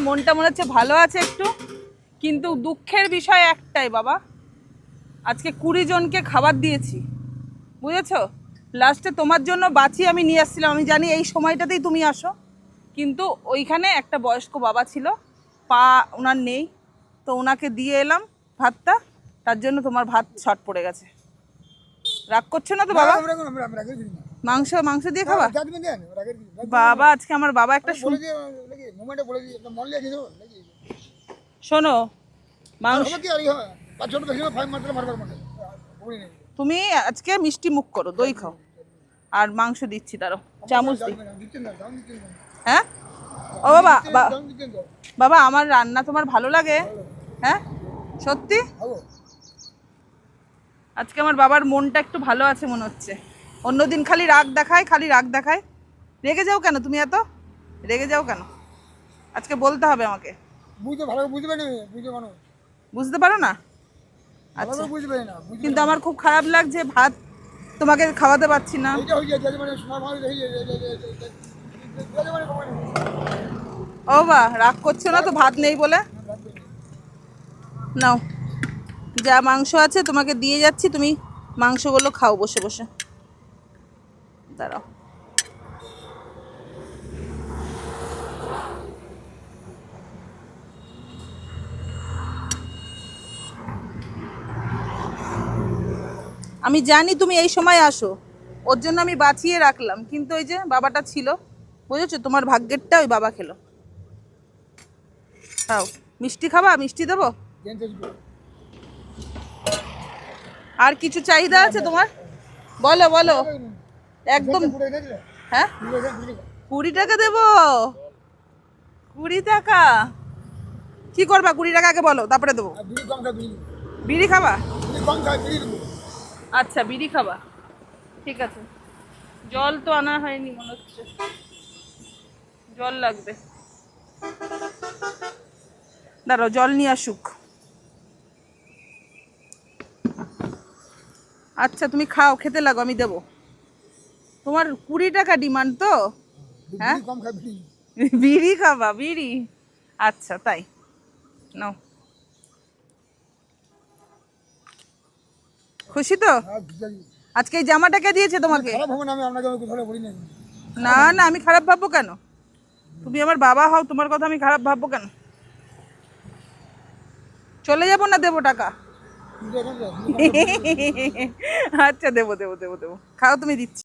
মনটা মনে হচ্ছে ভালো আছে একটু, কিন্তু দুঃখের বিষয় একটাই বাবা, আজকে 20 জনকে খাবার দিয়েছি, বুঝেছো? লাস্টে তোমার জন্য বাঁচিয়ে আমি নিয়ে আসছিলাম, আমি জানি এই সময়টাতেই তুমি আসো, কিন্তু ওইখানে একটা বয়স্ক বাবা ছিল, পা ওনার নেই, তো ওনাকে দিয়ে এলাম ভাতটা, তার জন্য তোমার ভাত শর্ট পড়ে গেছে। রাগ করছো না তো বাবা? মাংস মাংস দিয়ে খাবা? বাবা আজকে আমার বাবা একটা শোনো, মাংস তুমি আজকে মিষ্টি মুখ করো, দই খাও, আর মাংস দিচ্ছি, দাঁড়ো চামচ দিই। হ্যাঁ ও বাবা, বাবা আমার রান্না তোমার ভালো লাগে? হ্যাঁ সত্যি? আজকে আমার বাবার মনটা একটু ভালো আছে মনে হচ্ছে, অন্যদিন খালি রাগ দেখায়, খালি রাগ দেখায়। রেগে যাও কেন তুমি, এত রেগে যাও কেন? আজকে বলতে হবে আমাকে। বুঝতে পারো না? আচ্ছা, কিন্তু আমার খুব খারাপ লাগছে, ভাত তোমাকে খাওয়াতে পারছি না। ও বা রাগ করছো না তো ভাত নেই বলে? নাও, যা মাংস আছে তোমাকে দিয়ে যাচ্ছি, তুমি মাংসগুলো খাও বসে বসে। দাঁড়াও, আমি জানি তুমি এই সময় আসো, ওর জন্য আমি বাঁচিয়ে রাখলাম, কিন্তু ওই যে বাবাটা ছিল, বুঝেছো, তোমার ভাগ্যেরটা ওই বাবা খেলো। খাও, মিষ্টি খাবা? মিষ্টি দেবো? আর কিছু চাহিদা আছে তোমার? বলো বলো, একদম। হ্যাঁ 20 টাকা দেবো? 20 টাকা কি করবা? 20 টাকা আগে বলো, তারপরে দেবো। বিড়ি খাবা? আচ্ছা বিড়ি খাবা, ঠিক আছে। জল তো আনা হয়নি মনে হচ্ছে, জল লাগবে, দাঁড়াও জল নিয়ে আসুক। আচ্ছা তুমি খাও, খেতে লাগো, আমি দেবো। তোমার 20 টাকা ডিমান্ড তো? হ্যাঁ বিড়ি খাবা? বিড়ি, আচ্ছা তাই নাও। খুশি তো? আজকে এই জামাটা কে দিয়েছে তোমাকে? না না, আমি খারাপ ভাববো কেন? তুমি আমার বাবা হও, তোমার কথা আমি খারাপ ভাববো কেন? চলে যাবো না দেবো টাকা? আচ্ছা দেবো দেবো দেবো দেবো, খাও তুমি, দিচ্ছি।